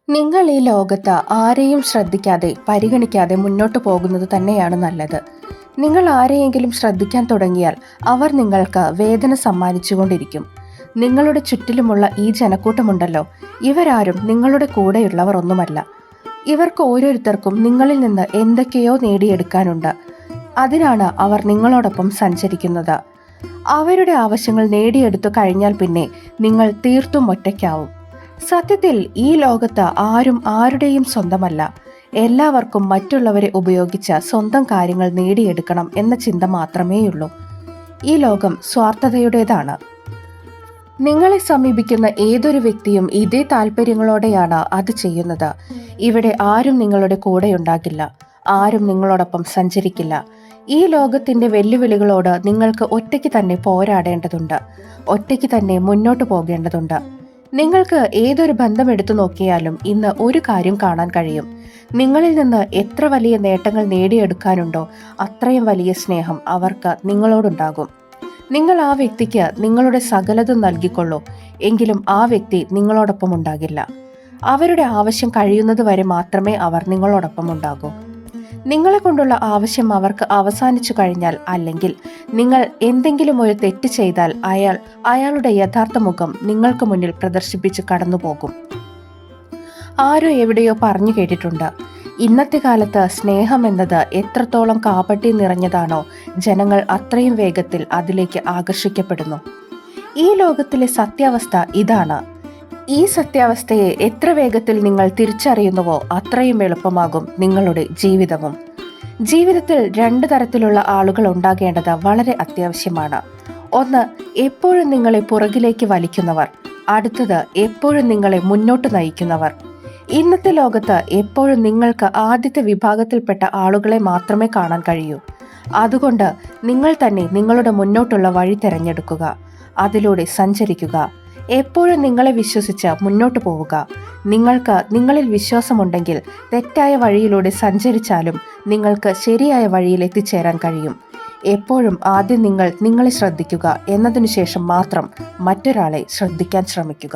നിങ്ങൾ ഈ ലോകത്ത് ആരെയും ശ്രദ്ധിക്കാതെ പരിഗണിക്കാതെ മുന്നോട്ട് പോകുന്നത് തന്നെയാണ് നല്ലത്. നിങ്ങൾ ആരെയെങ്കിലും ശ്രദ്ധിക്കാൻ തുടങ്ങിയാൽ അവർ നിങ്ങൾക്ക് വേദന സമ്മാനിച്ചുകൊണ്ടിരിക്കും. നിങ്ങളുടെ ചുറ്റിലുമുള്ള ഈ ജനക്കൂട്ടമുണ്ടല്ലോ, ഇവരാരും നിങ്ങളുടെ കൂടെയുള്ളവർ ഒന്നുമല്ല. ഇവർക്ക് ഓരോരുത്തർക്കും നിങ്ങളിൽ നിന്ന് എന്തൊക്കെയോ നേടിയെടുക്കാനുണ്ട്. അതിനാണ് അവർ നിങ്ങളോടൊപ്പം സഞ്ചരിക്കുന്നത്. അവരുടെ ആവശ്യങ്ങൾ നേടിയെടുത്തു കഴിഞ്ഞാൽ പിന്നെ നിങ്ങൾ തീർത്തും ഒറ്റയ്ക്കാവും. സത്യത്തിൽ ഈ ലോകത്ത് ആരും ആരുടെയും സ്വന്തമല്ല. എല്ലാവർക്കും മറ്റുള്ളവരെ ഉപയോഗിച്ച് സ്വന്തം കാര്യങ്ങൾ നേടിയെടുക്കണം എന്ന ചിന്ത മാത്രമേയുള്ളൂ. ഈ ലോകം സ്വാർത്ഥതയുടേതാണ്. നിങ്ങളെ സമീപിക്കുന്ന ഏതൊരു വ്യക്തിയും ഇതേ താല്പര്യങ്ങളോടെയാണ് അത് ചെയ്യുന്നത്. ഇവിടെ ആരും നിങ്ങളുടെ കൂടെയുണ്ടാകില്ല, ആരും നിങ്ങളോടൊപ്പം സഞ്ചരിക്കില്ല. ഈ ലോകത്തിന്റെ വെല്ലുവിളികളോട് നിങ്ങൾക്ക് ഒറ്റയ്ക്ക് തന്നെ പോരാടേണ്ടതുണ്ട്, ഒറ്റയ്ക്ക് തന്നെ മുന്നോട്ട് പോകേണ്ടതുണ്ട്. നിങ്ങൾക്ക് ഏതൊരു ബന്ധം എടുത്തു നോക്കിയാലും ഇന്ന് ഒരു കാര്യം കാണാൻ കഴിയും. നിങ്ങളിൽ നിന്ന് എത്ര വലിയ നേട്ടങ്ങൾ നേടിയെടുക്കാനുണ്ടോ അത്രയും വലിയ സ്നേഹം അവർക്ക് നിങ്ങളോടുണ്ടാകും. നിങ്ങൾ ആ വ്യക്തിക്ക് നിങ്ങളുടെ സകലതും നൽകിക്കൊള്ളൂ, എങ്കിലും ആ വ്യക്തി നിങ്ങളോടൊപ്പം ഉണ്ടാകില്ല. അവരുടെ ആവശ്യം കഴിയുന്നത് വരെ മാത്രമേ അവർ നിങ്ങളോടൊപ്പം ഉണ്ടാകൂ. നിങ്ങളെ കൊണ്ടുള്ള ആവശ്യം അവർക്ക് അവസാനിച്ചു കഴിഞ്ഞാൽ, അല്ലെങ്കിൽ നിങ്ങൾ എന്തെങ്കിലും ഒരു തെറ്റ് ചെയ്താൽ അയാളുടെ യഥാർത്ഥ മുഖം നിങ്ങൾക്ക് മുന്നിൽ പ്രദർശിപ്പിച്ച് കടന്നുപോകും. ആരോ എവിടെയോ പറഞ്ഞു കേട്ടിട്ടുണ്ട്, ഇന്നത്തെ കാലത്ത് സ്നേഹം എന്നത് എത്രത്തോളം കാപട്യം നിറഞ്ഞതാണോ, ജനങ്ങൾ അത്രയും വേഗത്തിൽ അതിലേക്ക് ആകർഷിക്കപ്പെടുന്നു. ഈ ലോകത്തിലെ സത്യാവസ്ഥ ഇതാണ്. ഈ സത്യാവസ്ഥയെ എത്ര വേഗത്തിൽ നിങ്ങൾ തിരിച്ചറിയുന്നുവോ അത്രയും എളുപ്പമാകും നിങ്ങളുടെ ജീവിതവും. ജീവിതത്തിൽ രണ്ട് തരത്തിലുള്ള ആളുകൾ ഉണ്ടാകേണ്ടത് വളരെ അത്യാവശ്യമാണ്. ഒന്ന്, എപ്പോഴും നിങ്ങളെ പുറകിലേക്ക് വലിക്കുന്നവർ. അടുത്തത്, എപ്പോഴും നിങ്ങളെ മുന്നോട്ട് നയിക്കുന്നവർ. ഇന്നത്തെ ലോകത്ത് എപ്പോഴും നിങ്ങൾക്ക് ആദ്യത്തെ വിഭാഗത്തിൽപ്പെട്ട ആളുകളെ മാത്രമേ കാണാൻ കഴിയൂ. അതുകൊണ്ട് നിങ്ങൾ തന്നെ നിങ്ങളുടെ മുന്നോട്ടുള്ള വഴി തിരഞ്ഞെടുക്കുക, അതിലൂടെ സഞ്ചരിക്കുക. എപ്പോഴും നിങ്ങളെ വിശ്വസിച്ച് മുന്നോട്ട് പോവുക. നിങ്ങൾക്ക് നിങ്ങളിൽ വിശ്വാസമുണ്ടെങ്കിൽ തെറ്റായ വഴിയിലൂടെ സഞ്ചരിച്ചാലും നിങ്ങൾക്ക് ശരിയായ വഴിയിൽ എത്തിച്ചേരാൻ കഴിയും. എപ്പോഴും ആദ്യം നിങ്ങളെ ശ്രദ്ധിക്കുക, എന്നതിനു ശേഷം മാത്രം മറ്റൊരാളെ ശ്രദ്ധിക്കാൻ ശ്രമിക്കുക.